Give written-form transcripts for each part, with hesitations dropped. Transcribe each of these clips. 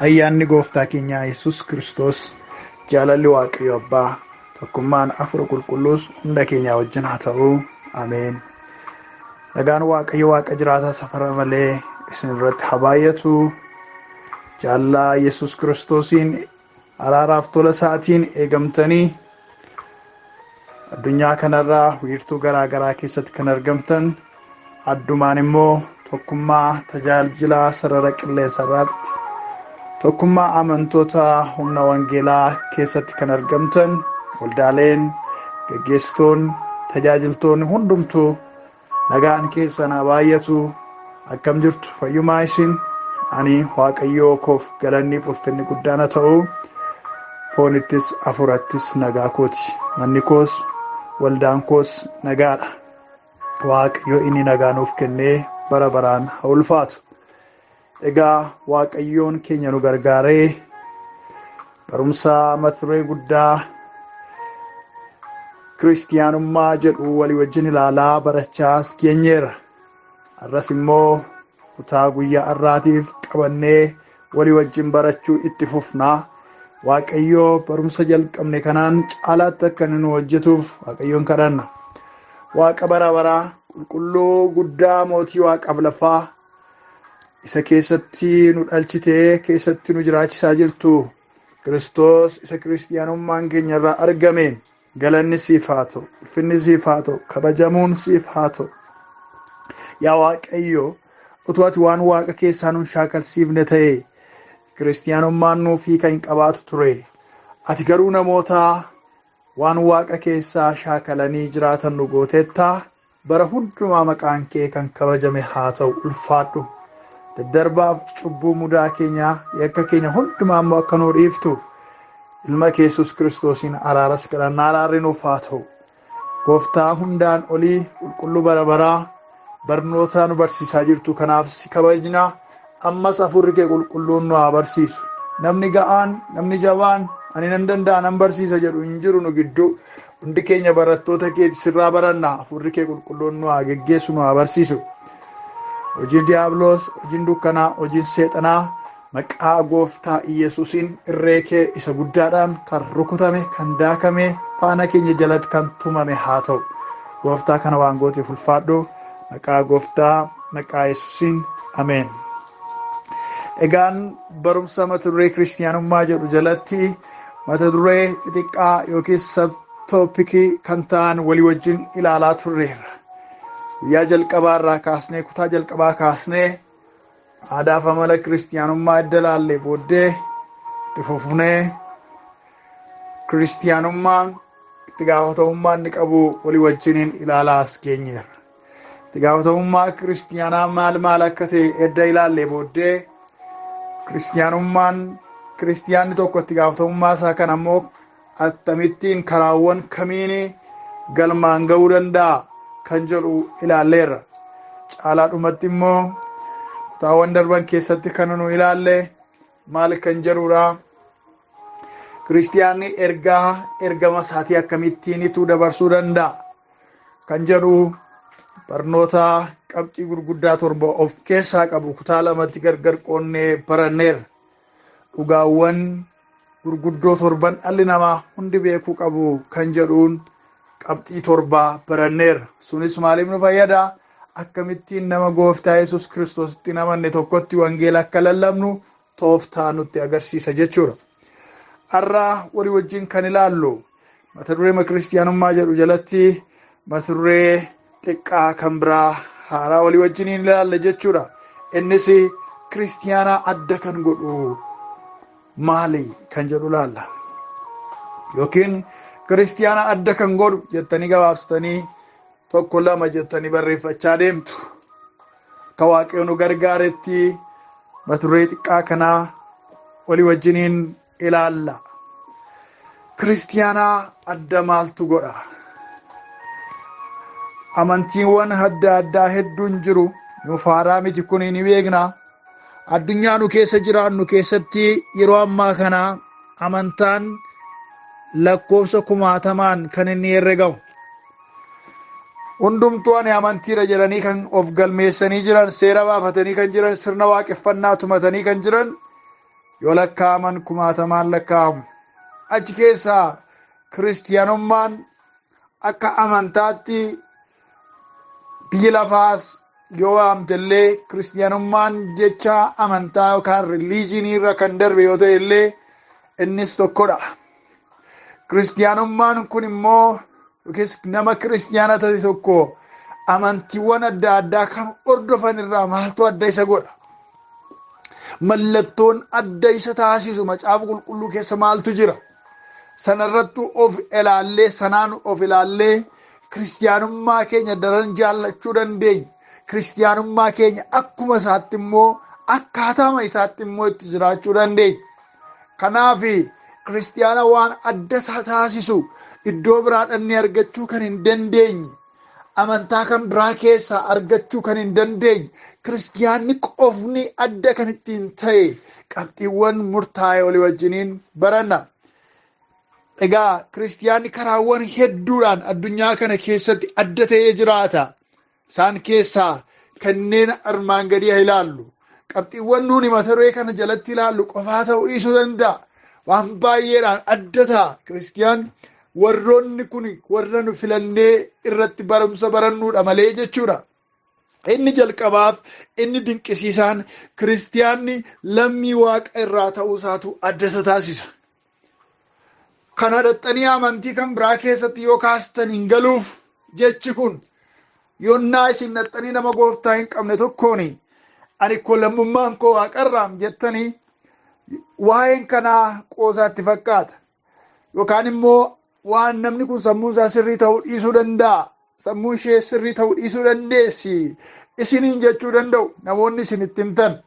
Ayyaanni gooftaa keenya Yesus Kiristoos, jaalalli Waaqayyo Abbaa, tokkummaan Hafuura Qulqulluus hunda keenya wajjin haa ta'u. Ameen. Nagaan Waaqayyo Waaqa jiraataa safara malee isin irratti haa baay'atu. Jaalala Yesus Kiristoosiin araaraaf tola isaatiin eegamtanii addunyaa kanarraa wiirtuu garaa garaa keessatti kan argamtan, addumaan immoo tokkummaa tajaajila sarara qilleensa irratti tokkummaa amantoota humna wangeelaa keessatti kan argamtan, waldaaleen, gaggeessitoonni, tajaajiltoonni hundumtuu nagaan keessan haa baay'atu. Akkam jirtu? Fayyumaa isin? Ani Waaqayyoo koof galanni ulfinni guddaan haa ta'u. Foonittis hafuurattis nagaa kooti. Manni koos waldaan koos nagaadha. Waaqayyo inni nagaa nuuf kennee bara baraan haa ulfaatu. Egaa Waaqayyoon keenya nu gargaaree barumsa mata duree guddaa kiristiyaanummaa jedhu walii wajjin ilaalaa barachaas geenyeerra. Har'as immoo kutaa guyyaa har'aatiif qabannee walii wajjin barachuu itti fufnaa. Waaqayyoo barumsa jalqabne kanaan caalaatti akka nu hojjetuuf Waaqayyoon kadhanna. Waaqa bara baraa, qulqulluu guddaa, mootii waaqaaf lafaa, isa keessatti nu dhalchitee keessatti nu jiraachisaa jirtu Kiristoos isa kiristiyaanummaan keenya irraa argameen galanni siif haa ta'u, ulfinni siif haa ta'u, kabajamuun siif haa ta'u. Yaa Waaqayyo, utuu ati waan waaqa keessaa nu shaakalsiifne ta'e kiristiyaanummaan nuuf hiika hin qabaatu ture. Ati garuu namoota waan waaqa keessaa shaakalanii jiraatan nu gooteettaa. Bara hundumaa maqaan kee kan kabajame haa ta'u. Ulfaadhu. Daddarbaaf cubbuu mudaa keenya, yakka keenya hundumaa immoo akka nuu dhiiftu ilma kee Yesus Kiristoosiin araaras kadhannaa. Araarri nuuf haa ta'u. Gooftaa hundaan olii, qulqulluu bara baraa barnoota nu barsiisaa jirtu kanaaf si kabajna. Ammas hafuurri kee qulqulluun nu haa barsiisu. Namni ga'aan, namni jabaan, ani nan danda'a nan barsiisa jedhu hin jiru nu gidduu. Hundi keenya barattoota keeti sirraa baranna. Hafuurri kee qulqulluun nu haa geggeessu, nu haa barsiisu. Hojiin diiyaabiloos, hojiin dukkanaa, hojiin seexanaa maqaa gooftaa Iyesuusiin irree kee isa guddaadhaan kan rukutame, kan daakame, faana keenya jalatti kan tumame haa ta'u. Gooftaa kana waan gooteef ulfaadhu. Maqaa gooftaa, maqaa Yesuusiin. Ameen. Egaan barumsa mata duree kiristiyaanummaa jedhu jalatti mata duree xixiqqaa yookiin sabtoopikii kan ta'an walii wajjin ilaalaa turreerra. Guyyaa jalqabaa irraa kaasnee, kutaa jalqabaa kaasnee aadaa fi amala kiristiyaanummaa edda ilaallee booddee itti fufnee kiristiyaanummaan itti gaafatamummaa inni qabu walii wajjiniin ilaalaas geenyeerra. Itti gaafatamummaa kiristiyaanaa maal akka ta'e edda ilaallee booddee kiristiyaanni tokko itti gaafatamummaa isaa kan ammoo akkamittiin karaawwan kamiin galmaan ga'uu danda'a kan jedhu ilaalleerra. Caalaadhumatti immoo kutaawwan darban keessatti kan nu ilaalle maal kan jedhudha. Kiristiyaanni ergama isaatii akkamittiinitu dabarsuu danda'a kan jedhu barnoota qabxii gurguddaa 7 of keessaa qabu kutaa lamatti gargar qoonnee baranneerra. Dhugaawwan gurguddoo 7 dhalli namaa hundi beekuu qabu kan jedhuun qabxii 7 baranneerra. Sunis maaliif nu fayyada? Akkamittiin nama gooftaa Yesus Kiristoositti namanne tokkotti wangeela akka lallabnu tooftaa nutti agarsiisa jechuudha. Har'a walii wajjin kan ilaallu mata duree kiristiyaanummaa jedhu jalatti mata duree xiqqaa kan biraa haaraa walii wajjin ilaalla jechuudha. Innis kiristiyaanaa adda kan godhu maali kan jedhu ilaalla. Yookiin kiristiyaanaa adda kan godhu jettanii gabaabsitanii 1-2 jettanii barreeffachaa deemtu. Akka Waaqayyo nu gargaaretti mata duree xiqqaa kanaa walii wajjiniin ilaalla. Kiristiyaanaa adda maaltu godha? Amantiiwwan adda addaa hedduun jiru. Nuuf haaraa miti kun ni beekna. Addunyaa nu keessa jiraannu keessatti yeroo ammaa kana amantaan lakkoofsa 1000 kan inni herregamu. Hundumtuu ani amantiira jedhanii kan of galmeessanii jiran, seera baafatanii kan jiran, sirna waaqeffannaa tumatanii kan jiran yoo lakkaaman kumaatamaan lakkaamu. Achi keessaa kiristiyaanummaan akka amantaatti biyya lafaas yoo waamtellee kiristiyaanummaan jecha amantaa yookaan riiliijinii irra kan darbe yoo ta'e illee innis tokkodha. Kiristiyaanummaan kun immoo yookiis nama kiristiyaana ta'e tokko amantiiwwan adda addaa kan hordofan irraa maaltu adda isa godha? Mallattoon adda isa taasisu macaafa qulqulluu keessa maaltu jira? Sanarrattu of ilaallee sanaan of ilaallee kiristiyaanummaa keenya daran jaallachuu dandeenya. Kiristiyaanummaa keenya akkuma isaatti immoo akkaataama isaatti immoo itti jiraachuu dandeenya. Kanaaf kiristiyaana waan adda isaa taasisu iddoo biraa dhannee argachuu kan hin dandeenye, amantaa kan biraa keessaa argachuu kan hin dandeenye, kiristiyaanni qofni adda kan ittiin ta'e qabxiiwwan murtaa'e walii wajjiniin baranna. Egaa kiristiyaanni karaawwan hedduudhaan addunyaa kana keessatti adda ta'ee jiraata. Isaan keessaa kanneen armaan gadii haa ilaallu. Qabxiiwwan nuuni mata duree kana jalatti ilaallu qofaa ta'uu dhiisuu danda'a. Waan baay'eedhaan adda ta'a. Kiristiyaan warroonni kun warra nu filannee irratti barumsa barannuudha malee jechuudha. Inni jalqabaaf inni dinqisiisaan kiristiyaanni lammii waaqa irraa ta'uu isaatu adda isa taasisa. Kana dhaxxanii amantii kan biraa keessatti yoo kaastan hin galuuf jechi kun yoonnaa isin dhaxxanii nama gooftaa hin qabne tokkooni ani ko lammummaan koo waaqarraam jettanii waa'een kanaa qoosaatti fakkaata. Yookaan immoo waan namni kun sammuu isaa sirrii ta'uu dhiisuu danda'a. Sammuu ishee sirrii ta'uu dhiisuu dandeessi. Isiniin jechuu danda'u namoonni isin itti himtan.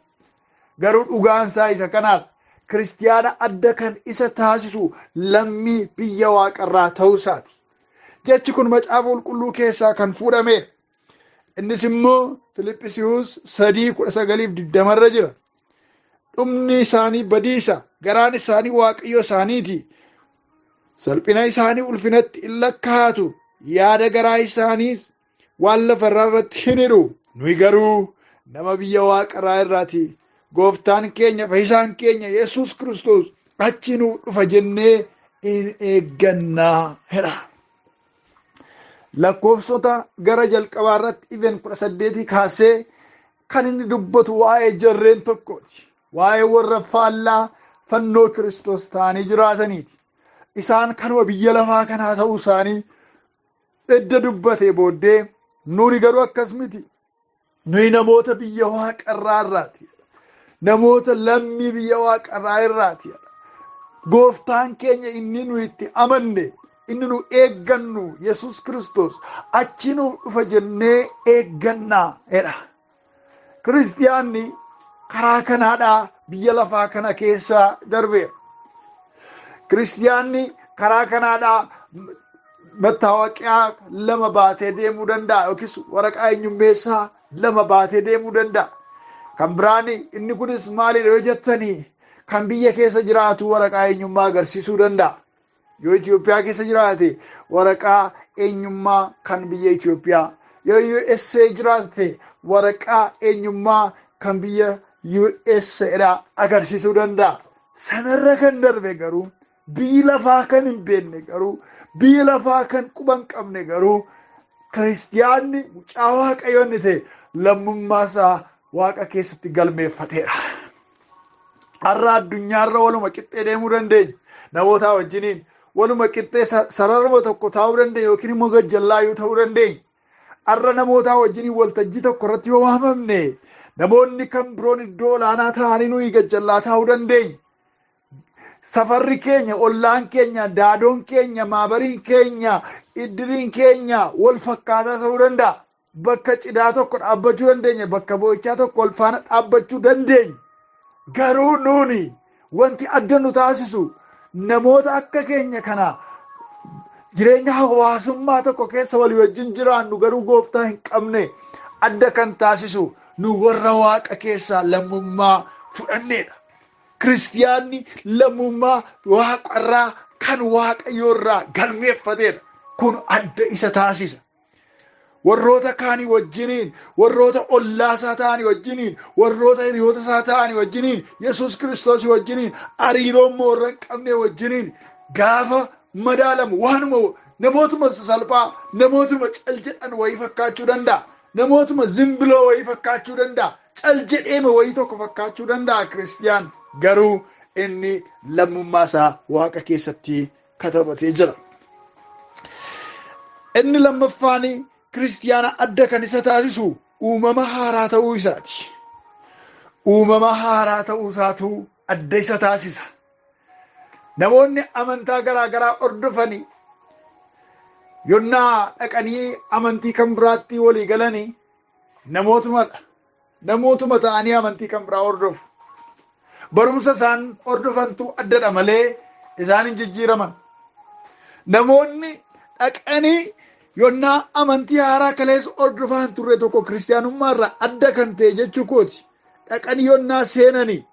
Garuu dhugaan isaa isa kanaadha. Kiristiyaana adda kan isa taasisu lammii biyya waaqarraa ta'uu isaati. Jechi kun macaafa qulqulluu keessaa kan fuudhamedha. Innis immoo Filiphisiiyuus 3:19 jira. Dhumni isaanii badiisa, garaan isaanii waaqayyo isaaniiti. Salphina isaanii ulfinatti in lakkaa'atu, yaada garaa isaaniis waan lafarraa irratti hin hidhu. Nuyi garuu nama biyya waaqarraa irraati. Gooftaan keenya fayyisaan keenya Yesuus Kiristoos achi nuuf dhufa jennee in eeggannaa jedha. Lakkoofsota gara jalqabaa irratti Ibn 18 kaasee kan inni dubbatu waa'ee jarreen tokkooti. Waa'ee warra faallaa fannoo Kiristoos ta'anii jiraataniiti. Isaan kanuma biyya lafaa kanaa ta'uu isaanii edda dubbatee booddee nuuni garuu akkas miti. Nuyi namoota biyya waaqarraa irraati. Namoota lammii biyya waaqarraa irraati. Gooftaan keenya inni nu itti amanne, inni nu eeggannu Yesuus Kiristoos achi nuuf dhufa jennee eeggannaa jedha. Kiristiyaanni karaa kanaadhaa biyya lafaa kana keessaa darbeera. Kiristiyaanni karaa kanaadhaa mattaawoqiyaa 2 baatee deemuu danda'a yookiis waraqaa eenyummeessaa 2 baatee deemuu danda'a. Kan biraan inni kunis maalidha yoo jettanii kan biyya keessa jiraatu waraqaa eenyummaa agarsiisuu danda'a. Yoo Itoophiyaa keessa jiraate waraqaa eenyummaa kan biyya Itoophiyaa. Yoo USA jiraate waraqaa eenyummaa kan biyya USAdha agarsiisuu danda'a. Sanarra kan darbe garuu biyyi lafaa kan hin beekne garuu biyyi lafaa kan quba hin qabne garuu kiristiyaanni mucaa waaqayyoo inni ta'e lammummaa isaa waaqa keessatti galmeeffateera. Har'a addunyaarra waluma qixxee deemuu dandeenya. Namoota wajjiniin waluma qixxee sararuma tokko taa'uu dandeenya yookiin immoo gajjallaayuu ta'uu dandeenya. Har'a namoota wajjiniin waltajjii tokko irratti yoo waamamne namoonni kan biroon iddoo olaanaa ta'anii nuyi gajjallaa taa'uu dandeenya. Safarri keenya, ollaan keenya, daadoon keenya, maabariin keenya, iddiriin keenya wal fakkaataa ta'uu danda'a. Bakka cidhaa tokko dhaabbachuu dandeenya, bakka boo'ichaa tokko wal faana dhaabbachuu dandeenya. Garuu nuuni wanti adda nu taasisu namoota akka keenya kana jireenya hawaasummaa tokko keessa walii wajjin jiraannu garuu gooftaa hin qabne adda kan taasisu nu warra waaqa keessaa lammummaa fudhanneedha. Kiristiyaanni lammummaa waaqarraa kan waaqayyoorraa galmeeffateedha. Kun adda isa taasisa. warroota kaanii wajjiniin, warroota ollaasaa ta'anii wajjiniin, warroota hiriyoota isaa ta'anii wajjiniin, Yesuus Kiristoos wajjiniin, hariiroo immoo warra hin qabne wajjiniin gaafa madaalamu waanuma namootuma sasalphaa, namootuma cal jedhan wayii fakkaachuu danda'a. Namootuma zimbiloo wayii fakkaachuu danda'a. Cal jedheema wayii tokko fakkaachuu danda'a. Kiristiyaan garuu inni lammummaa isaa Waaqa keessatti katabatee jira. Inni lammaffaan kiristiyaana adda kan isa taasisu uumama haaraa ta'uu isaati. Uumama haaraa ta'uu isaatu adda isa taasisa. Namoonni amantaa garaa garaa hordofanii yonnaa dhaqanii amantii kan biraatti walii galanii namootuma ta'anii amantii kan biraa hordofu. Barumsa isaan hordofantu addadha malee isaan hin jijjiiraman. Namoonni dhaqanii yonnaa amantii haaraa kaleessa hordofan turre tokko kiristiyaanummaa irraa adda kan ta'e jechuu kooti. Dhaqanii yonnaa seenanii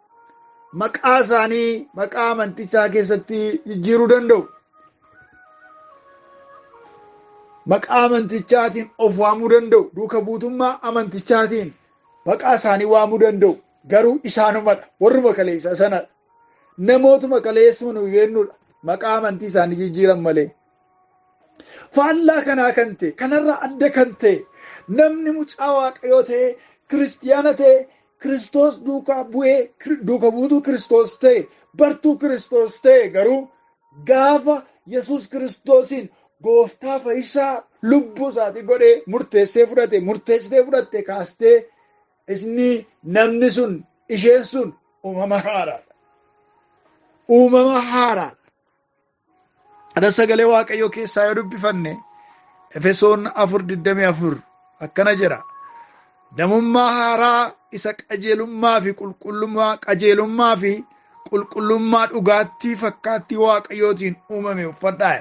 maqaa isaanii maqaa amantichaa keessatti jijjiiruu danda'u. Maqaa amantichaatiin of waamuu danda'u. Duuka buutummaa amantichaatiin maqaa isaanii waamuu danda'u. Garuu isaanumadha. Warruma kaleessa sanadha. Namootuma kaleessuma nu beennudha. Maqaa amantii isaanii jijjiiran malee. Faallaa kanaa kan ta'e, kanarraa adda kan ta'e, namni mucaa Waaqayyoo ta'e, kiristiyaana ta'e, Kiristoos duukaa bu'ee, duuka buutuu Kiristoos ta'e, bartuu Kiristoos ta'e garuu gaafa Yesuus Kiristoosiin gooftaa fayyisaa lubbuu isaatii godhee murteessitee fudhatte kaastee isni namni sun isheen sun uumama haaraadha. Uumama haaraadha. Ada sagalee Waaqayyoo keessaa yoo dubbifanne Efesoon 4:24 akkana jedha. Namummaa haaraa isa qajeelummaa fi qulqullummaa dhugaattii fakkaattii Waaqayyootiin uumame uffadhaa.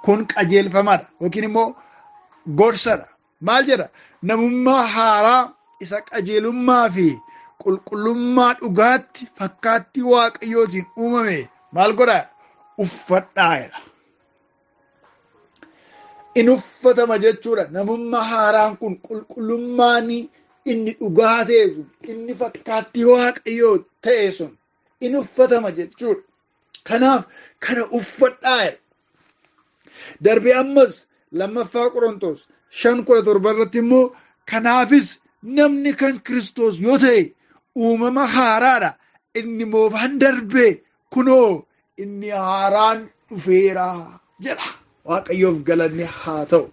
Kun qajeelfamadha yookiin immoo gorsadha. Maal jedha? Namummaa haaraa isa qajeelummaa fi qulqullummaa dhugaatti fakkaattii Waaqayyootiin uumame maal godhaa? Uffadhaa. In uffatama jechuudha. Namummaa haaraan kun qulqullummaan inni dhugaa ta'e sun, inni fakkaattii Waaqayyoo ta'e sun in uffatama jechuudha. Kanaaf kana uffadhaa. Darbee ammas lammaffaa Qorontos 5:17 irratti immoo kanaafis namni kan Kiristoos yoo ta'e uumama haaraadha. Inni moofaan darbee kunoo inni haaraan dhufeera jedha. Waaqayyoof galanni haa ta'u.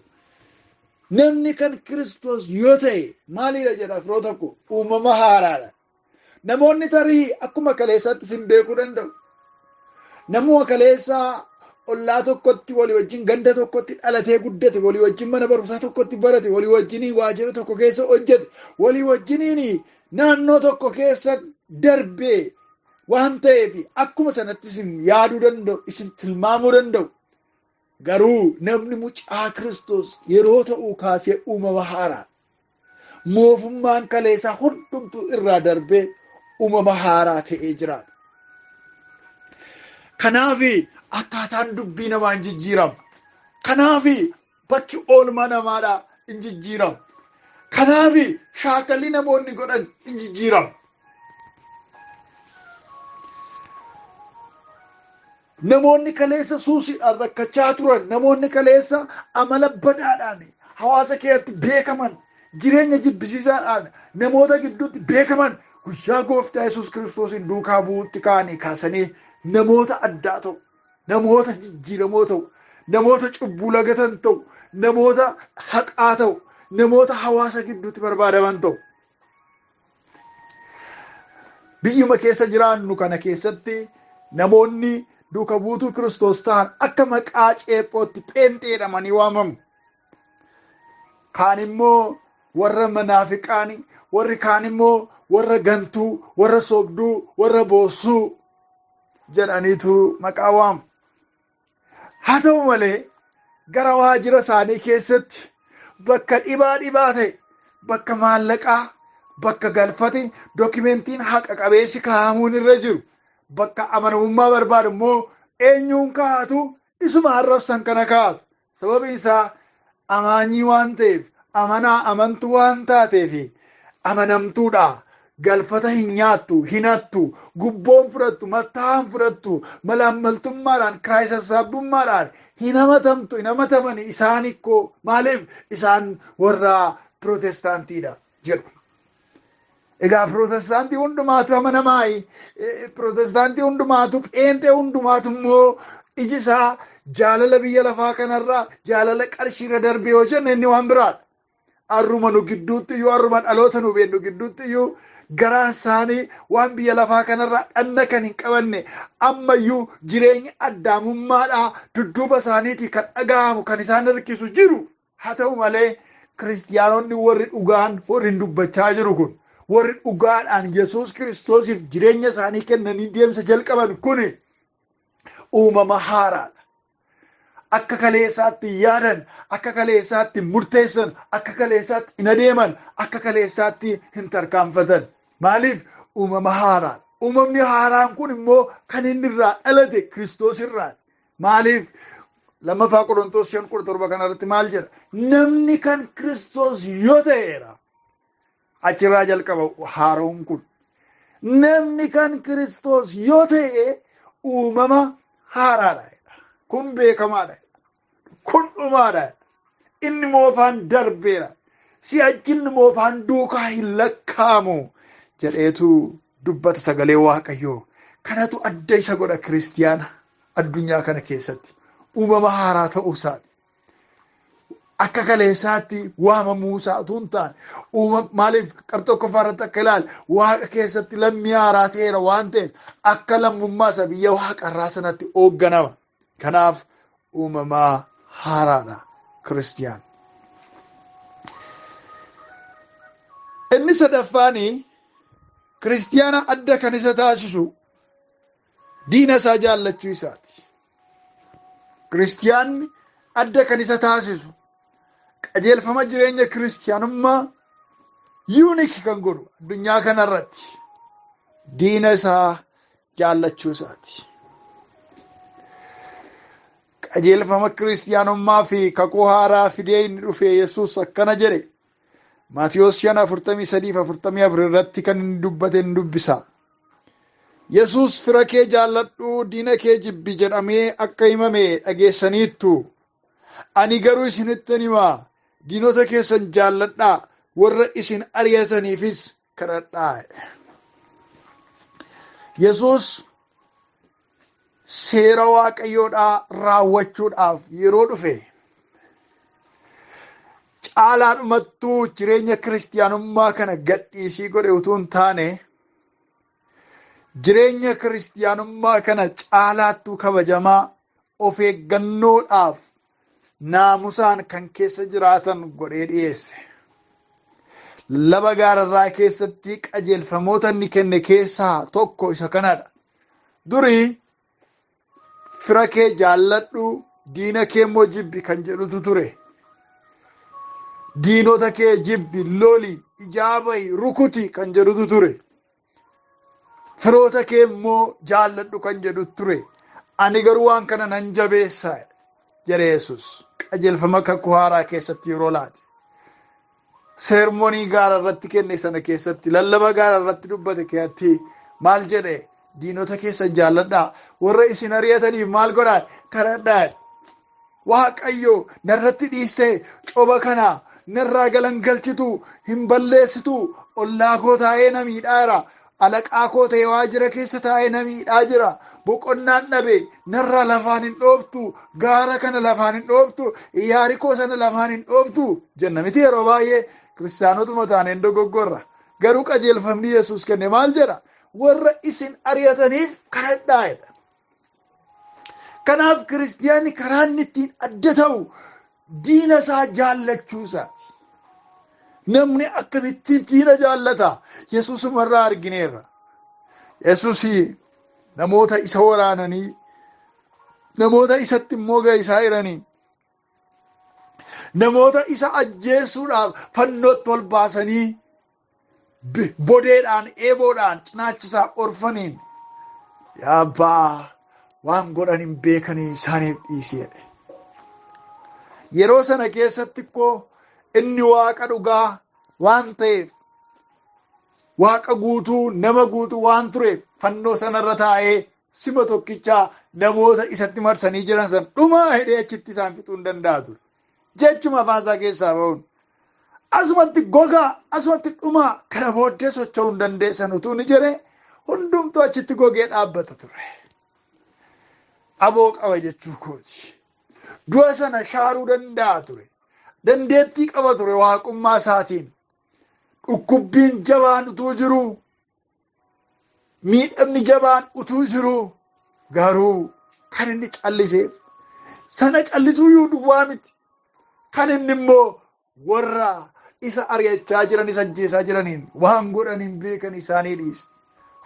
Namni kan Kiristoos yoo ta'e maalidha jedha firoota koo? Uumama haaraadha. Namoonni tarii akkuma kaleessaatti sin beekuu danda'u. Namuma kaleessaa ollaa tokkotti walii wajjin ganda tokkotti dhalatee guddate, walii wajjin mana barumsaa tokkotti barate, walii wajjin waajjira tokko keessa hojjete, walii wajjiniin naannoo tokko keessa darbee waan ta'eef akkuma sanatti isin yaaduu danda'u, isin tilmaamuu danda'u. Garuu namni mucaa Kiristoos yeroo ta'uu kaasee uumama haaraa. Moofummaan kaleessaa hundumtuu irraa darbee uumama haaraa ta'ee jiraata. Kanaaf akkaataan dubbii namaa hin jijjiiramu. Kanaaf bakki oolmaa namaadhaa hin jijjiiramu. Kanaaf shaakalli namoonni godhan hin jijjiiramu. Namoonni kaleessa suusiidhaan rakkachaa turan, namoonni kaleessa amala badaadhaan hawaasa keessatti beekaman, jireenya jibbisiisaadhaan namoota gidduutti beekaman guyyaa gooftaa Yesuus Kiristoosiin duukaa bu'uutti ka'anii kaasanii namoota addaa ta'u, namoota jijjiiramoo ta'u, namoota cubbuu lagatan ta'u, namoota haqaa ta'u, namoota hawaasa gidduutti barbaadaman ta'u. Biyyuma keessa jiraannu kana keessatti namoonni duuka buutuu Kiristoos ta'an akka maqaa ceephootti pheenxee jedhamanii waamamu. Kaan immoo warra manaafiqaanii, warri kaan immoo warra gantuu, warra sobduu, warra boossuu jedhaniitu maqaa waamu. Haa ta'u malee gara waajjira isaanii keessatti bakka dhibaa ta'e, bakka maallaqaa, bakka galfate dookimentiin haqa qabeessi kaa'amuun irra jiru, bakka amanamummaa barbaadu immoo eenyuun kaa'atu? Isuma arrabsan kana kaa'atu. Sababiin isaa amaanyii waan ta'eef, amanaa amantuu waan taateef amanamtuudha. Galfata hin nyaattu, hin hattu, gubboon fudhattu, matta'aan fudhattu, malaammaltummaadhaan, kiraay sabsaabummaadhaan hin hamatamtu, hin hamatamani isaan ikkoo maaliif isaan warra pirootestaantiidha jedhu. Egaa pirootestaantii hundumaatu amanamaayi. Pirootestaantii hundumaatu pheenxee hundumaatu immoo iji isaa jaalala biyya lafaa kanarraa jaalala qarshiirra darbee yoo jenne inni waan biraadha. Arruma nu gidduutti iyyuu arruma dhaloota nu beeknu gidduutti iyyuu garaan isaanii waan biyya lafaa kanarraa dhanna kan hin qabanne ammayyuu jireenya addaamummaadhaa dudduuba isaaniitii kan dhaga'amu kan isaan hirkisu jiru. Haa ta'u malee kiristiyaanonni warri dhugaan warri hin dubbachaa jiru kun warri dhugaadhaan Yesuus Kiristoosiif jireenya isaanii kennanii deemsa jalqaban kun uumama haaraadha. Akka kaleessaatti yaadan, akka kaleessaatti murteessan, akka kaleessaatti hin adeeman, akka kaleessaatti hin tarkaanfatan. Maaliif uumama haaraadha. Uumamni haaraan kun immoo kan inni irraa dhalate Kiristoos irraa. Maaliif lammaffaa Qorontos 5:17 kanarratti maal jedha? Namni kan Kiristoos yoo ta'eera. Achirraa jalqaba haaroon kun. Namni kan Kiristoos yoo ta'e uumama haaraadha. Kun beekamaadha. Kun dhumaadha. Inni moofaan darbeera. Si'achi inni moofaan duukaa hin lakkaa'amu jedheetu dubbata sagalee Waaqayyoo. Kanatu adda isa godha kiristiyaana addunyaa kana keessatti. Uumama haaraa ta'uu isaati. Akka kaleessaatti waamamuu isaatu hin taane. Maaliif qabxokkofaa irratti akka ilaali Waaqa keessatti lammii haaraa ta'eera waan ta'eef akka lammummaa isa biyya Waaqarraa sanatti hoogganama. Kanaaf uumamaa haaraadha kiristiyaan. Inni sadaffaanii kiristiyaana adda kan isa taasisu diina isaa jaallachuu isaati. Kiristiyaanni adda kan isa taasisu qajeelfama jireenya kiristiyaanummaa yuunik kan godhu addunyaa kanarratti diina isaa jaallachuu isaati. Qajeelfama kiristiyaanummaa fi kakuu haaraa fidee inni dhufe Yesuus akkana jedhe. Maatiyos 5:43-44 irratti kan inni dubbate ni dubbisa. Yesuus fira kee jaalladhu diina kee jibbi jedhamee akka himame dhageessaniittu. Ani garuu isinittin himaa diinota keessan jaalladhaa warra isin ari'ataniifis kadhadhaa. Yesuus seera Waaqayyoodhaa raawwachuudhaaf yeroo dhufe caalaadhumattuu jireenya kiristiyaanummaa kana gadhiisii godhe utuu hin taane jireenya kiristiyaanummaa kana caalaattuu kabajamaa of eeggannoodhaaf naamusaan kan keessa jiraatan godhee dhiyeesse. Laba gaararraa keessatti qajeelfamoota inni kenne keessaa tokko isa kanadha. Durii fira kee jaalladhu diina kee immoo jibbi kan jedhutu ture. Diinota kee jibbi loli ijaabai rukuti kan jedhutu ture. Firoota kee immoo jaalladhu kan jedhutu ture. Ani garuu waan kana nan jabeessa jedhe Yesuus qajeelfama kakuu haaraa keessatti yeroo laate. Seermonii gaara irratti kenne sana keessatti lallaba gaara irratti dubbate keessatti maal jedhe? Diinota keessan jaalladhaa warra isin ari'ataniif maal godhaa? Kadhadhaa. Waaqayyo narratti dhiistee coba kana narraa galangalchitu hin balleessitu. Ollaa koo taa'ee na miidhaa jira. Alaqaa koo ta'ee waajjira keessa taa'ee na miidhaa jira. Boqonnaan dhabe narraa lafaan hin dhooftu. Gaara kana lafaan hin dhooftu. Iyaarikoo sana lafaan hin dhooftu jenna miti. Yeroo baay'ee kiristaanotuma taaneen dogoggorra. Garuu qajeelfamni Yesuus kenne maal jedha? Warra isin ari'ataniif kadhadhaa. Kanaaf kiristiyaanni karaa inni ittiin adda ta'u diina isaa jaallachuu isaati. Namni akkamittiin diina jaallata? Yesuusumarraa argineerra. Yesuus namoota isa waraananii namoota isatti immoo ga'isaa jiranii namoota isa ajjeesuudhaaf fannootti ol baasanii bodeedhaan eeboodhaan cinaachisaa orfaniin yaa abbaa waan godhan hin beekanii isaaniif dhiisi jedhe. yeroo sana keessatti koo inni waaqa dhugaa waan ta'eef, waaqa guutuu nama guutuu waan tureef fannoo sanarra taa'ee sima tokkichaa namoota isatti marsanii jiran san dhumaa hidhee achitti isaan fixuu hin danda'a ture. Jechuma afaan isaa keessaa ba'uun asumatti gogaa asumatti dhumaa kana booddee socho'uu hin dandeessan utuu ni jedhe hundumtuu achitti gogee dhaabbata ture. Aboo qaba jechuu kooti. Du'a sana shaaruu danda'a ture. Dandeettii qaba ture waaqummaa isaatiin. Dhukkubbiin jabaan utuu jiru, miidhamni jabaan utuu jiru, garuu kan inni calliseef sana callisuuyyuu duwwaa miti. Kan inni immoo warra isa ari'achaa jiran, isa ajjeesaa jiraniin waan godhan hin beekan isaanii dhiise.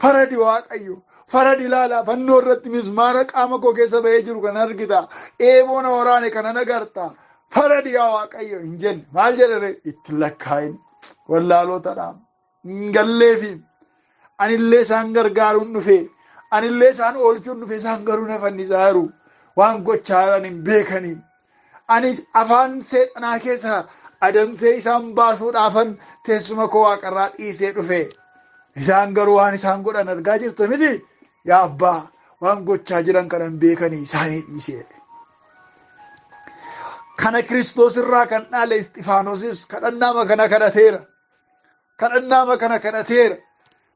Faradi Waaqayyo, faradi ilaalaa fannoo irratti mismaara qaama koo keessa ba'ee jiru kan argita. Eeboo na waraane kana agarta. Faradi yaa Waaqayyo hin jenne. Maal jedhare itti lakkaa'in wallaalootadhaan hin galleefi. Anillee isaan gargaaruun dhufe, anillee isaan oolchuun dhufe, isaan garuu na fannisaa jiru. Waan gochaa jiran hin beekanii. Ani afaan seexanaa keessa adamsee isaan baasuudhaafan teessuma koo waaqarraa dhiisee dhufe. Isaan garuu waan isaan godhan argaa jirta miti. Yaa abbaa waan gochaa jiran kana hin beekanii isaanii dhiisee. Kana Kiristoos irraa kan dhaale Isxifaanosis kadhannaama kana kadhateera. Kadhannaama kana kadhateera.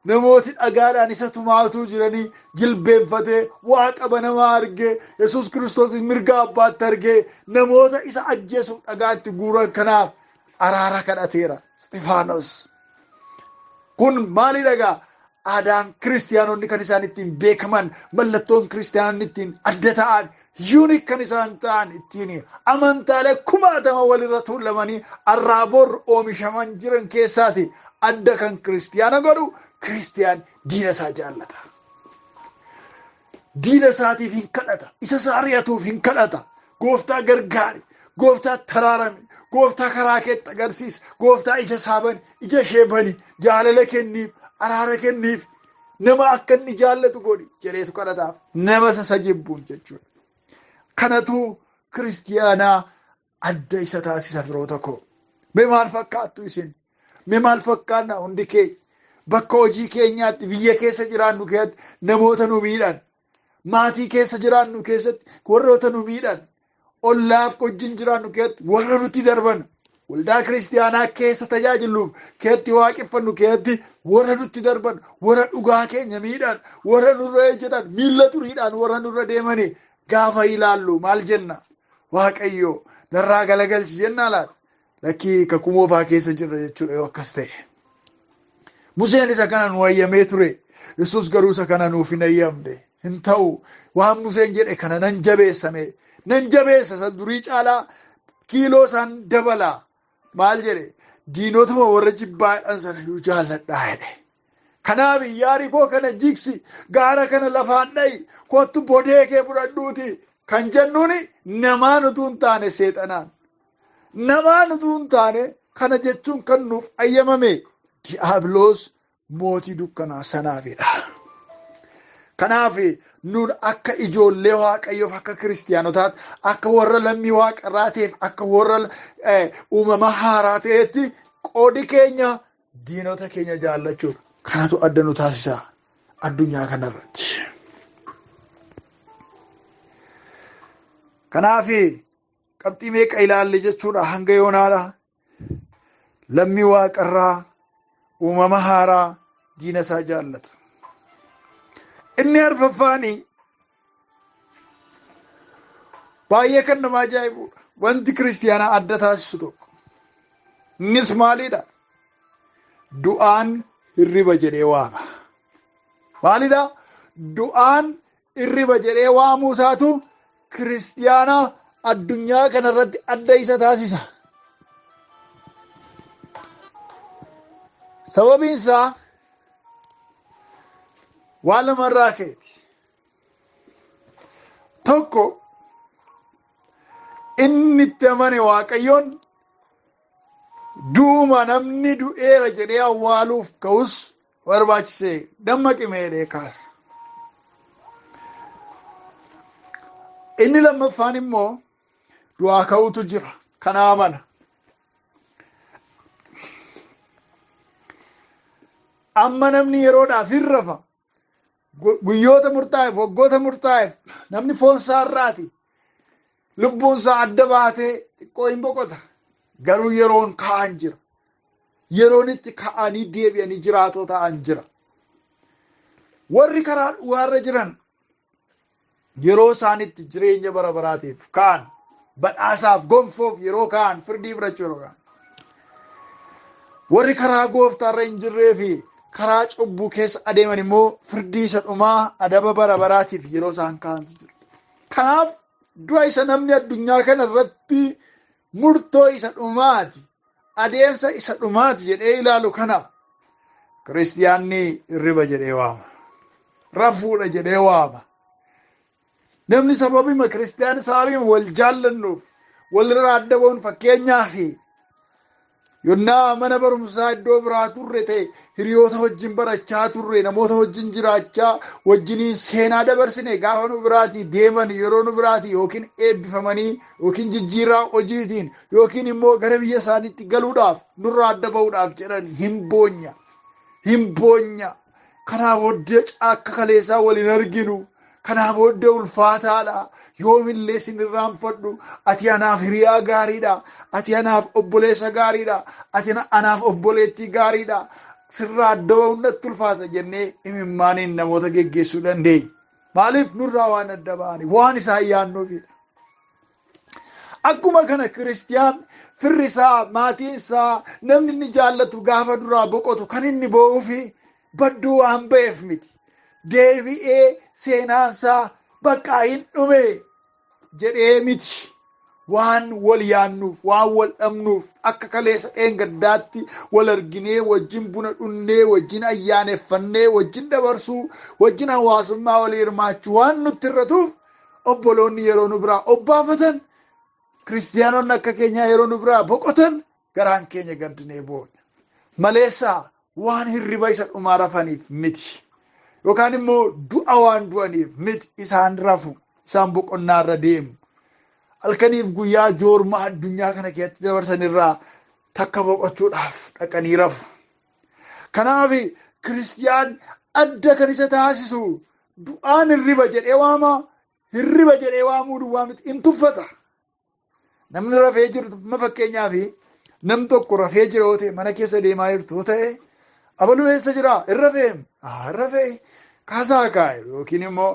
Namooti dhagaadhaan isa tumaatuu jiranii jilbeenfatee waaqa banamaa argee Yesuus Kiristoos mirga abbaatti argee namoota isa ajjeesuuf dhagaatti guuran kanaaf araara kadhateera Isxifaanos. Kun maali dhagaa? Aadaan kiristiyaanonni kan isaan ittiin beekaman, mallattoon kiristiyaanonni ittiin adda ta'an, yuunik kan isaan ta'an ittiin amantaalee kumaatama walirra tuulamanii arraaboor oomishaman jiran keessaati adda kan kiristiyaana godhu. Kiristiyaan diina isaa jaallata. Diina isaatiif hin kadhata. Isa isaa ari'atuuf hin kadhata. Gooftaa gargaari. Gooftaa taraarame. Gooftaa karaa keetti agarsiisa. Gooftaa ija isaa bani. Ija ishee bani. Jaalala kenniif. Araara kenniif. Nama akka inni jaallatu godhi jedheetu kadhataaf. Nama isa jibbuun jechuudha. Kanatu kiristiyaanaa adda isa taasisa firoota koo. Mee maal fakkaattu isin? Mee maal fakkaanna hundi keenya? Bakka hojii keenyaatti biyya keessa jiraannu keessatti namoota nu miidhan. Maatii keessa jiraannu keessatti warroota nu miidhan. Ollaaf wajjin jiraannu keessatti warra nutti darban. Waldaa kiristiyaanaa keessa tajaajiluuf keessatti waaqeffannu keessatti warra nutti darban. Warra dhugaa keenya miidhan. Warra nurra ejjetan miilla turiidhaan warra nurra deemanii gaafa ilaallu maal jenna? Waaqayyo narraa galagalchi jennaa laata? Lakkii kakumoofaa keessa jirra jechuudha yoo akkas ta'e. Museen isa kana nu ayyamee ture. Yesuus garuu isa kana nuuf hin ayyamne. Hin ta'u waan Museen jedhe kana nan jabeessame. Nan jabeessa isa durii caalaa kiiloo isaan dabalaa. Maal jedhe? Diinotuma warra jibbaadhaan sana yoo jaalladhaa jedhe. Kanaaf yaari koo kana jigsi gaara kana lafaan dha'i kottu bodee kee fudhadhuuti kan jennuuni namaan utuu hin taane seexanaan. Namaan utuu hin taane kana jechuun kan nuuf ayyamame. Diiyaabiloos mootii dukkanaa sanaafidha. Kanaaf nun akka ijoollee Waaqayyoof akka kiristiyaanotaatti akka warra lammii waaqarraa ta'eef akka warra uumama haaraa ta'etti qoodi keenya diinota keenya jaallachuudha. Kanatu adda nu taasisa addunyaa kanarratti. Kanaaf qabxii meeqa ilaalle jechuudha hanga yoonaadha. Lammii waaqarraa uumama haaraa diina isaa jaallata. Inni arfaffaani baay'ee kan nama ajaa'ibuudha. Wanti kiristiyaanaa adda taasisu tokko. Innis maalidha? Du'aan hirriba jedhee waama. Maalidha? Du'aan hirriba jedhee waamuu isaatu kiristiyaanaa addunyaa kanarratti adda isa taasisa. Sababiin isaa waan lamarraa ka'eeti. Tokko inni itti amane Waaqayyoon duuma namni du'eera jedhee awwaaluuf ka'us barbaachisee dammaqime jedhee kaasa. Inni lammaffaan immoo du'aa ka'utu jira. Kana amana. Amma namni yeroodhaaf hin rafa. Guyyoota murtaa'eef, waggoota murtaa'eef namni foon isaarraati. Lubbuun isaa adda baatee xiqqoo hin boqota. Garuu yeroon ka'an jira. Yeroon itti ka'anii deebi'anii jiraatoo ta'an jira. Warri karaa du'aarra jiran yeroo isaanitti jireenya bara baraatiif ka'an, badhaasaaf gonfoof yeroo ka'an, firdii fudhachuu yeroo ka'an. Warri karaa gooftaarra hin jirree fi karaa cubbuu keessa adeeman immoo firdii isa dhumaa adaba bara baraatiif yeroo isaan ka'antu jira. Kanaaf du'a isa namni addunyaa kana irratti murtoo isa dhumaati, adeemsa isa dhumaati jedhee ilaalu kana kiristiyaanni hirriba jedhee waama. Rafuudha jedhee waama. Namni sababima kiristiyaani sababima wal jaallannuuf walirraa adda ba'uun fakkeenyaa fi yonnaa mana barumsaa iddoo biraa turre ta'e hiriyoota wajjin barachaa turre, namoota wajjin jiraachaa wajjiniin seenaa dabarsine gaafa nu biraatii deeman yeroo nu biraatii yookiin eebbifamanii yookiin jijjiirraa hojiitiin yookiin immoo gara biyya isaaniitti galuudhaaf nurraa adda ba'uudhaaf jedhan hin boonya. Kanaa booddee akka kaleessaa waliin arginu. Kanaa booddee ulfaataadha. Yoomillee sin irraanfadhu. Ati anaaf hiriyaa gaariidha. Ati anaaf obboleessa gaariidha. Ati anaaf obboleettii gaariidha. Sirraa adda ba'uun natti ulfaata jennee imimmaaniin namoota geggeessuu dandeenya. Maaliif nurraa waan adda ba'aniif waan isaan yaannuufidha. Akkuma kana kiristiyaan firri isaa, maatiin isaa, namni inni jaallatu gaafa duraa boqotu kan inni ba'uufi badduu waan ba'eef miti. Deebi'ee seenaansaa bakka hin dhume jedhee miti. Waan wal yaannuuf, waan wal dhabnuuf akka kaleessa dheengaddaatti wal arginee wajjin buna dhunnee, wajjin ayyaaneffannee, wajjin dabarsuu, wajjin hawaasummaa walii hirmaachuu waan nutti irratuuf obboloonni yeroo nu biraa obbaafatan, kiristiyaanonni akka keenyaa yeroo nu biraa boqotan garaan keenya gaddinee boona. Maleessaa waan hirriba isa dhumaa rafaniif miti. Yookaan immoo du'a waan du'aniif miti isaan rafu, isaan boqonnaa irra deemu. Halkaniif guyyaa joormaa addunyaa kana keessatti dabarsan irraa takka boqochuudhaaf dhaqanii rafu. Kanaaf kiristiyaan adda kan isa taasisu du'aan hirriba jedhee waama. Hirriba jedhee waamuu duwwaa miti hin tuffata. Namni rafee jiru fakkeenyaaf nam tokko rafee jira yoo ta'e mana keessa deemaa jirtu yoo ta'e abaluu eessa jira? Irrafee kaasaa kaa'e yookiin immoo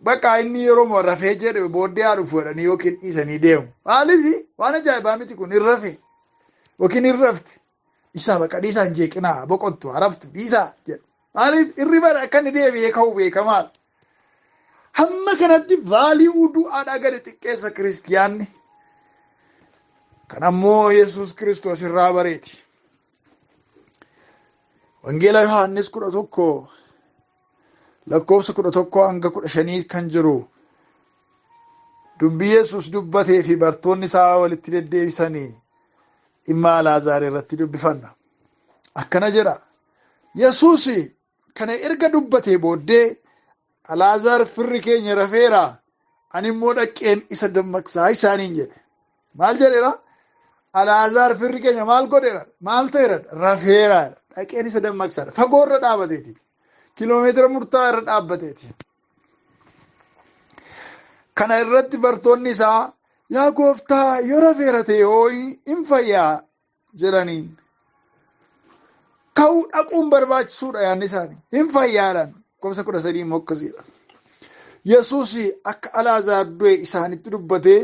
bakka inni yeroo rafee jedhe booddee haa dhufu jedhanii yookiin dhiisanii deemu. Maaliif waan ajaa'ibaa miti kun irrafe yookiin irrafte isaa bakka dhiisaan jeeqinaa boqottu haraftu dhiisaa jedhu. Maaliif hirriba akka inni deebi'ee ka'u beekamaadha. Hamma kanatti vaalii du'aadhaa gadi xiqqeessa kiristiyaanni. Kan ammoo Yesuus Kiristoos irraa bareeti. Wangeela Yohaannis 11 lakkoofsa 11 hanga 15 kan jiru dubbii Yesuus dubbatee fi bartoonni isaa walitti deddeebisanii dhimma Alaazaar irratti dubbifanna. Akkana jedha. Yesuus kana erga dubbatee booddee Alaazaar firri keenya rafeera, ani immoo dhaqeen isa dammaqsaa isaaniin jedhe. Maal jedheera? Alaazaar firri keenya maal godheera? Maal ta'eera? Rafeera. Dhaqeen isa dammaqsaadha. Fagoo irra dhaabateeti. Kiloomeetira murtaa'aa irra dhaabbateeti. Kana irratti bartoonni isaa yaa gooftaa yoo rafeera ta'e hoo hin fayyaa jedhaniin. Ka'uu dhaquun barbaachisuudha yaadni isaanii. Hin fayyaadhaan. Lakkoofsa 13 immoo akkasiidha. Yesuus akka Alaazaar du'e isaanitti dubbatee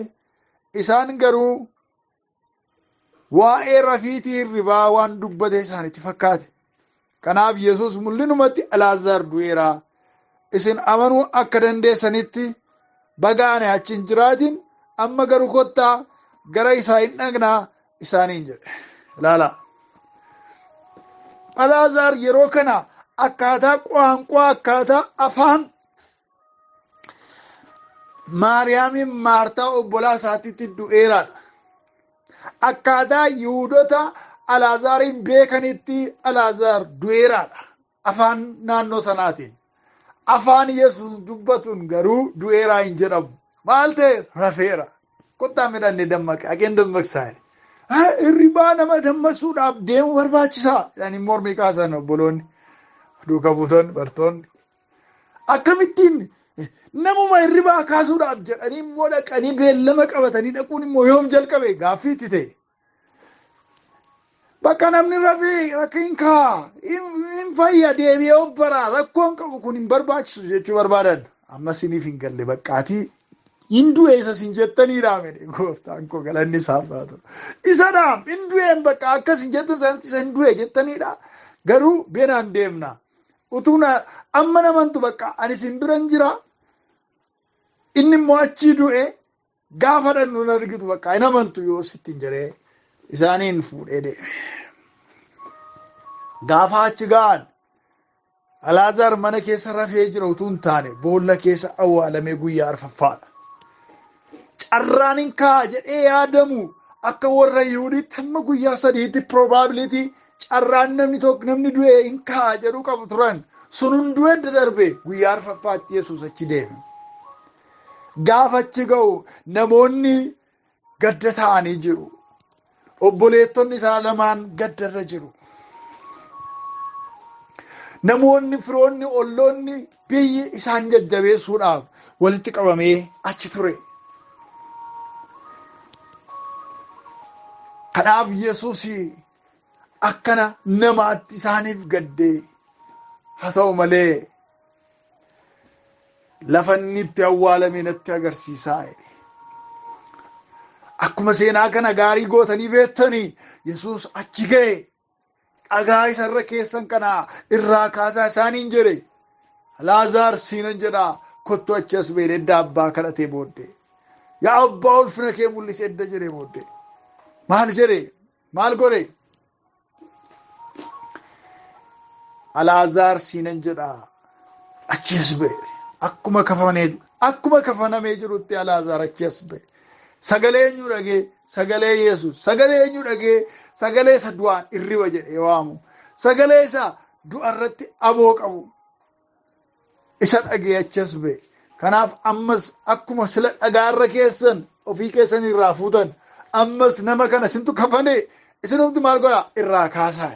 isaan garuu waa'ee rafiitii hirribaa waan dubbate isaanitti fakkaate. Kanaaf Yesuus mul'inumatti Alaazaar du'eera. Isin amanuu akka dandeessanitti bagaane achi hin jiraatin amma garuu kottaa gara isaa hin dhaqnaa isaaniin jedhe. Ilaala. Alaazaar yeroo kana akkaataa qaanqaa akkaataa afaan Maariyaamiin Maartaa obbolaa isaatiitti du'eeraadha. Akkaataa Yihuudoota Alaazaariin beekanitti Alaazaar du'eeraadha. Afaan naannoo sanaatiin. Afaan Yesuus dubbatuun garuu du'eeraa hin jedhamu. Maal ta'e? Rafeera. kottaa midhaan dammaqe akeen dammaqsaa hirribaa nama dammaqsuudhaaf deemu barbaachisaa jedhanii mormii kaasan obboloonni duuka buutoonni bartoonni akkamittiin namuma hirribaa kaasuudhaaf jedhanii immoo dhaqanii beellama qabatanii dhaquun immoo yoom jalqabe gaaffiitti ta'e. Bakka namni rafee rakkiin kaa hin fayya deebi'ee obbaraa rakkoon qabu kun hin barbaachisu jechuu barbaadan amma siniif hin galle baqqaatii hin du'e isa sin jettaniidha medhe gooftaan koo galanni isaaf haa ta'u. Isa dhaam hin du'een bakka akkas hin jettan sanatti isa hin du'e jettaniidha garuu beenaan deemna utuu amma namantu bakka ani sin biran jira inni immoo achii du'e gaafa dhannu na argitu bakka hin amantu yoo sittiin jedhee isaaniin fuudhee deeme. Gaafa achi ga'an Alaazaar mana keessa rafee jira utuu hin taane boolla keessa awwaalamee guyyaa arfaffaadha. Carraan hin ka'a jedhee yaadamu akka warra Yihuudiitti hamma guyyaa sadiitti probability carraan namni du'e hin ka'a jedhu qabu turan sun hunduu edda darbe guyyaa arfaffaatti Yesuus achi deeme. Gaafa achi ga'u namoonni gadda ta'anii jiru. Obboleettonni isaa lamaan gaddarra jiru. Namoonni firoonni olloonni biyyi isaan jajjabeessuudhaaf walitti qabamee achi ture. Kanaaf Yesuus akkana namaatti isaaniif gaddee haa ta'u malee lafa inni itti awwaalame natti agarsiisaa jedhe. Akkuma seenaa kana gaarii gootanii beektanii Yesuus achi ga'e dhagaa isarra keessan kana irraa kaasaa isaaniin jedhe Alaazaar siinan jedhaa kottu achi as ba'e edda abbaa kadhatee booddee yaa abbaa ulfina kee mul'ise edda jedhee booddee maal jedhe maal godhe Alaazaar siinan jedhaa achi as ba'e akkuma kafanamee jirutti Alaazaar achi as ba'e. Sagalee eenyu dhagee sagalee Yesuus sagalee eenyu dhagee sagalee isa du'aan irriba jedhee waamu sagalee isa du'arratti aboo qabu isa dhagee achas ba'e. Kanaaf ammas akkuma sila dhagaarra keessan ofii keessan irraa fuutan ammas nama kana isintu kafane isin humti maal godha irraa kaasaa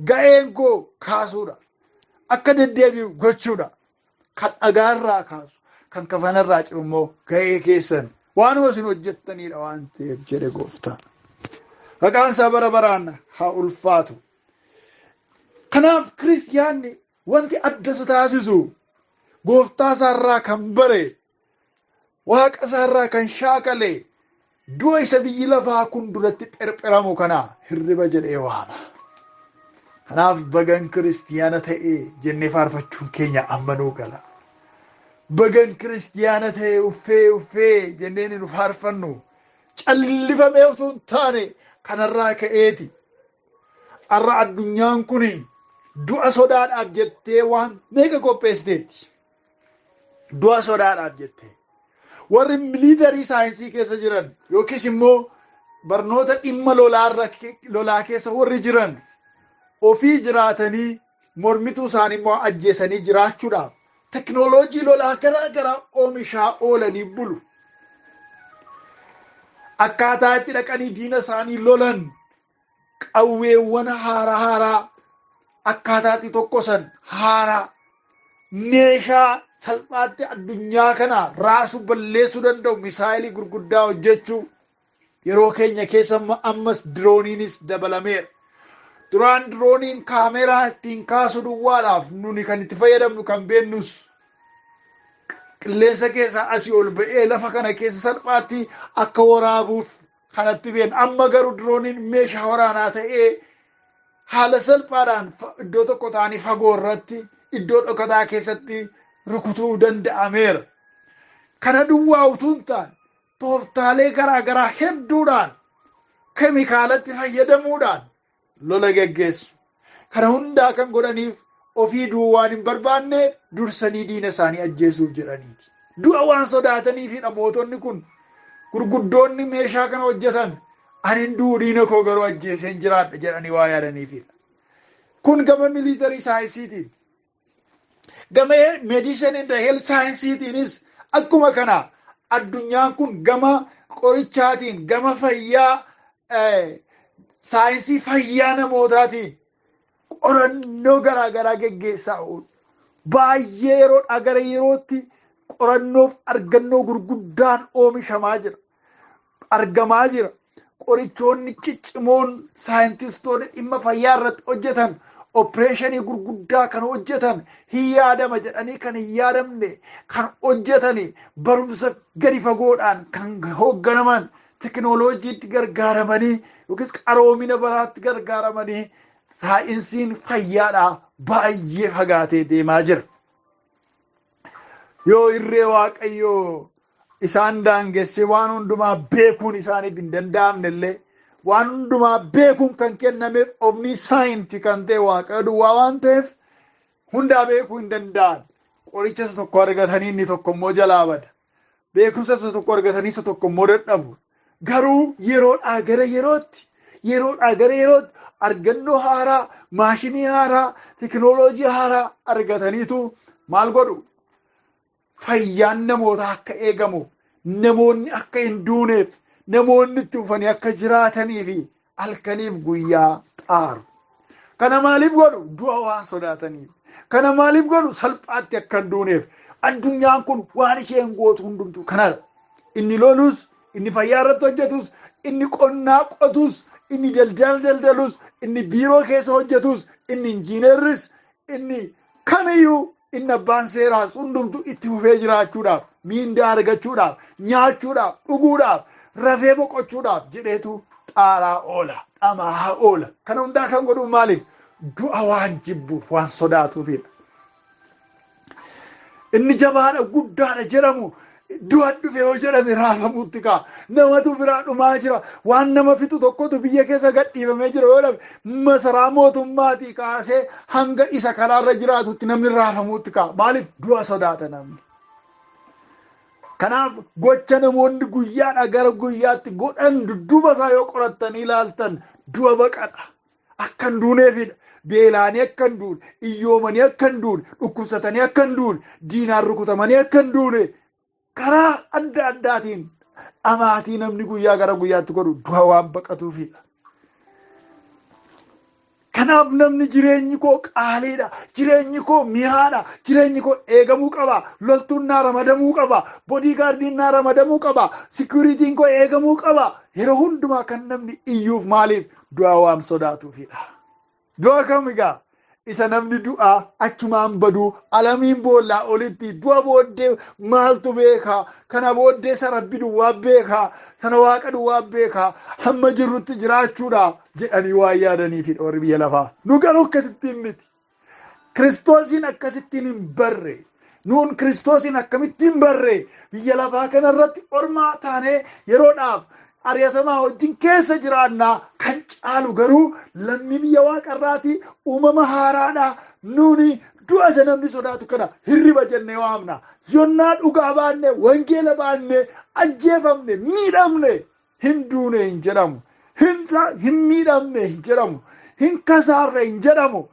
ga'een koo kaasuudha akka deddeebi'u gochuudha kan dhagaarraa kaasu kan kafanarraa ciru immoo ga'ee keessan. Waanuma isin hojjettaniidha waan ta'eef jedhe gooftaan. Maqaan isaa bara baraan haa ulfaatu. Kanaaf kiristiyaanni wanti adda isa taasisu gooftaa isaarraa kan bare waaqa isaarraa kan shaakale du'a isa biyyi lafaa kun duratti pherpheramu kana hirriba jedhee waama. Kanaaf bagan kiristiyaana ta'ee jennee faarfachuun keenya ammanuu gala. Bagan kiristiyaana ta'e uffee jenneen nu faarfannu callifamee utuu hin taane kanarraa ka'eeti. Har'a addunyaan kun du'a sodaadhaaf jettee waan meeqa qopheessiteetti. Du'a sodaadhaaf jettee warri miliitarii saayinsii keessa jiran yookiis immoo barnoota dhimma lolaa keessa warri jiran ofii jiraatanii mormituu isaanii immoo ajjeesanii jiraachuudhaaf teknooloojii lolaa garaa oomishaa oolanii bulu. Akkaataa itti dhaqanii diina isaanii lolan qawweewwan haaraa akkaataa itti tokkosan haaraa meeshaa salphaatti addunyaa kana raasuu balleessuu danda'u misaayilii gurguddaa hojjechuu yeroo keenya keessa ammas dirooniinis dabalameera. Duraan dirooniin kaameraa ittiin kaasuu duwwaadhaaf nuni kan itti fayyadamnu kan beennus qilleensa keessaa asii ol ba'ee lafa kana keessa salphaatti akka waraabuuf kanatti been amma garuu dirooniin meeshaa waraanaa ta'ee haala salphaadhaan iddoo tokko ta'anii fagoo irratti iddoo dhokataa keessatti rukutuu danda'ameera. Kana duwwaa utuu hin taane tooftaalee garaa hedduudhaan keemikaalatti fayyadamuudhaan lola geggeessu. Kana hundaa kan godhaniif ofii duwwaan hin barbaanne dursanii diina isaanii ajjeesuuf jedhaniiti. Du'a waan sodaataniifidha mootonni kun gurguddoonni meeshaa kana hojjetan ani du'u diina koo garuu ajjeeseen jiraadha jedhanii waa yaadaniifidha. Kun gama miliitarii saayinsiitiin. Gama medicine and health saayinsiitiinis akkuma kana addunyaan kun gama qorichaatiin gama fayyaa saayinsii fayyaa namootaatiin qorannoo garaagaraa geggeessaa oolu. Baay'ee yeroodhaa gara yerootti qorannoof argannoo gurguddaan oomishamaa jira, argamaa jira. Qorichoonni ciccimoon saayintistoonni dhimma fayyaa irratti hojjetan opereeshinii gurguddaa kan hojjetan hin yaadama jedhanii kan hin yaadamne kan hojjetan barumsa gadi fagoodhaan kan hoogganaman teknooloojiitti gargaaramanii yookiis qaroomina baraatti gargaaramanii saayinsiin fayyaadhaa baay'ee fagaatee deemaa jira. Yoo irree waaqayyoo isaan daangesse waan hundumaa beekuun isaaniif hin danda'amne illee waan hundumaa beekuun kan kennameef ofni saayintii kan ta'e waaqayyo duwwaa waan ta'eef hundaa beekuu hin danda'an. Qoricha isa tokko argatanii inni tokko immoo jalaa bada. Beekumsa isa tokko argatanii isa tokko immoo dadhabu. Garuu yeroodhaa gara yerootti argannoo haaraa, maashinii haaraa, teknooloojii haaraa argataniitu maal godhu? Fayyaan namootaa akka eegamuuf, namoonni akka hin duuneef, namoonni itti dhufanii akka jiraatanii fi halkaniif guyyaa xaaru. Kana maaliif godhu? Du'a waan sodaataniif. Kana maaliif godhu? Salphaatti akka hin duuneef. Addunyaan kun waan isheen gootu hundumtu kanadha. Inni lolus, inni fayyaa irratti hojjetus, inni qonnaa qotus, inni daldala daldalus, inni biiroo keessa hojjetus, inni injiineerris, inni kamiyyuu inni abbaan seeraas hundumtu itti fufee jiraachuudhaaf, miindaa argachuudhaaf, nyaachuudhaaf, dhuguudhaaf, rafee boqochuudhaaf jedheetu xaaraa oola, dhamaa oola. Kana hundaa kan godhu maaliif? Du'a waan jibbuuf, waan sodaatuufidha. Inni jabaadha, guddaadha jedhamu du'a dhufe yoo jedhame raafamuutti ka'a. Namatu biraa dhumaa jira. Waan nama fixu tokkotu biyya keessa gadhiifamee jira yoo dhabe masaraa mootummaatii kaasee hanga isa karaarra jiraatutti namni raafamuutti ka'a. Maaliif? Du'a sodaata namni. Kanaaf gocha namoonni guyyaadhaa gara guyyaatti godhan dudduuba isaa yoo qorattanii ilaaltan du'a baqadha. Akka hin duuneefidha. Beelaanii akka hin duune, iyyoomanii akka hin duune, dhukkubsatanii akka hin duune, diinaan rukutamanii akka hin duune karaa adda addaatiin dhamaatii namni guyyaa gara guyyaatti godhu du'a waan baqatuufidha. Kanaaf namni jireenyi koo qaaliidha, jireenyi koo mi'aadha, jireenyi koo eegamuu qaba, loltuun naa ramadamuu qaba, boodigaardiin naa ramadamuu qaba, sikuriitiin koo eegamuu qaba. Yeroo hundumaa kan namni iyyuuf maaliif? Du'a waan sodaatuufidha. Du'a kam egaa? Isa namni du'aa achumaan baduu alamiin boollaa olitti du'a booddee maaltu beekaa? Kana booddee isa rabbi duwwaa beekaa, sana waaqa duwwaa beekaa, hamma jirrutti jiraachuudha jedhanii waan yaadaniifi warri biyya lafaa. Nu garuu akkasittiin miti. Kiristoosiin akkasittiin hin barre. Nuun Kiristoosiin akkamittiin barre? Biyya lafaa kanarratti ormaa taanee yeroodhaaf ari'atamaa wajjin keessa jiraannaa kan caalu garuu lammii biyya waaqarraati uumama haaraadha. Nuuni du'a isa namni sodaatu kana hirriba jennee waamna. Yonnaa dhugaa baanne, wangeela baanne, ajjeefamne, miidhamne hin duune hin jedhamu. Hin miidhamne hin jedhamu. Hin kasaarre hin jedhamu.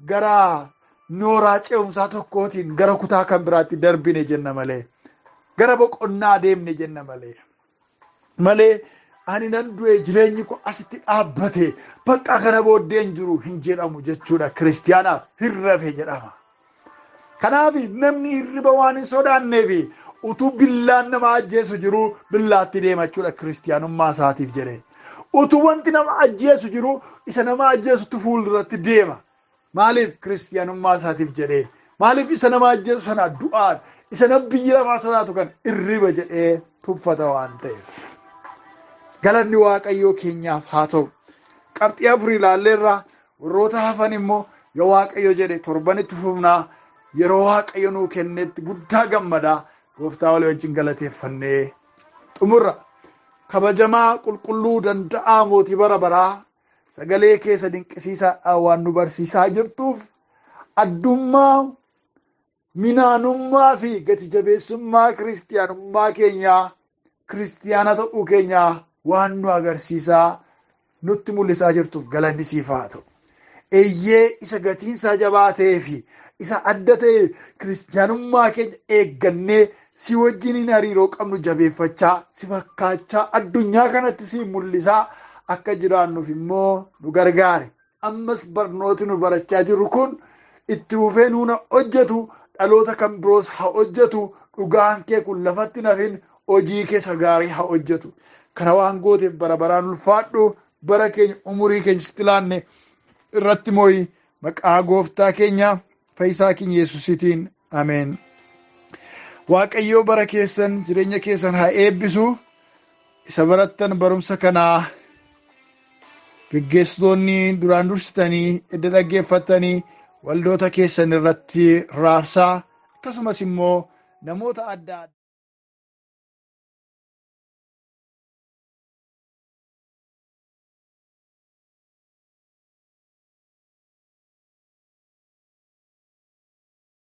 Gara nooraa ce'umsaa tokkootiin gara kutaa kan biraatti darbine jenna malee. Gara boqonnaa deemne jenna malee. Ani nan du'e jireenyi koo asitti dhaabbate bakka kana booddeen jiru hin jedhamu jechuudha. Kiristiyaanaaf hirrafe jedhama. Kanaaf namni hirriba waan hin sodaanneef utuu billaan nama ajjeesu jiru billaatti deemachuudha kiristiyaanummaa isaatiif jedhee. Utuu wanti nama ajjeesu jiru isa nama ajjeesutti fuulduratti deema. Maaliif? Kiristiyaanummaa isaatiif jedhee. Maaliif isa nama ajjeesu sana du'aan isa nama biyya lafaa sodaatu kan hirriba jedhee tuffata waan ta'eef. Galanni waaqayyoo keenyaaf haa ta'u. Qabxii afurii ilaalleerraa warroota hafan immoo yoo waaqayyo jedhe torbanitti fufnaa. Yeroo waaqayyo nuu kennetti guddaa gammadaa gooftaa walii wajjin galateeffannee xumurra. Kabajamaa qulqulluu danda'aa mootii bara baraa sagalee keessa dinqisiisaa waan nu barsiisaa jirtuuf addummaa minaanummaa fi gati jabeessummaa kiristiyaanummaa keenyaa kiristiyaana ta'uu keenyaa waan nu agarsiisaa nutti mul'isaa jirtuuf galanni siif haa ta'u. Eeyyee isa gatiinsaa jabaa ta'ee fi isa adda ta'e kiristiyaanummaa keenya eeggannee si wajjiniin hariiroo qabnu jabeeffachaa si fakkaachaa addunyaa kanatti si mul'isaa akka jiraannuuf immoo nu gargaare. Ammas barnooti nu barachaa jirru kun itti fufee nuuna hojjetu dhaloota kan biroos haa hojjetu dhugaan kee kun lafatti nafin hojii keessa gaarii haa hojjetu. Kana waan gooteef bara baraan ulfaadhu bara keenya umurii keenya sitti laanne irratti mooyi maqaa gooftaa keenya fayyisaa keenya Yesuusitiin ameen. Waaqayyoo bara keessan jireenya keessan haa eebbisu. Isa barattan barumsa kanaa geggeessitoonni duraan dursitanii edda dhaggeeffattanii waldoota keessan irratti raabsaa akkasumas immoo namoota adda addaa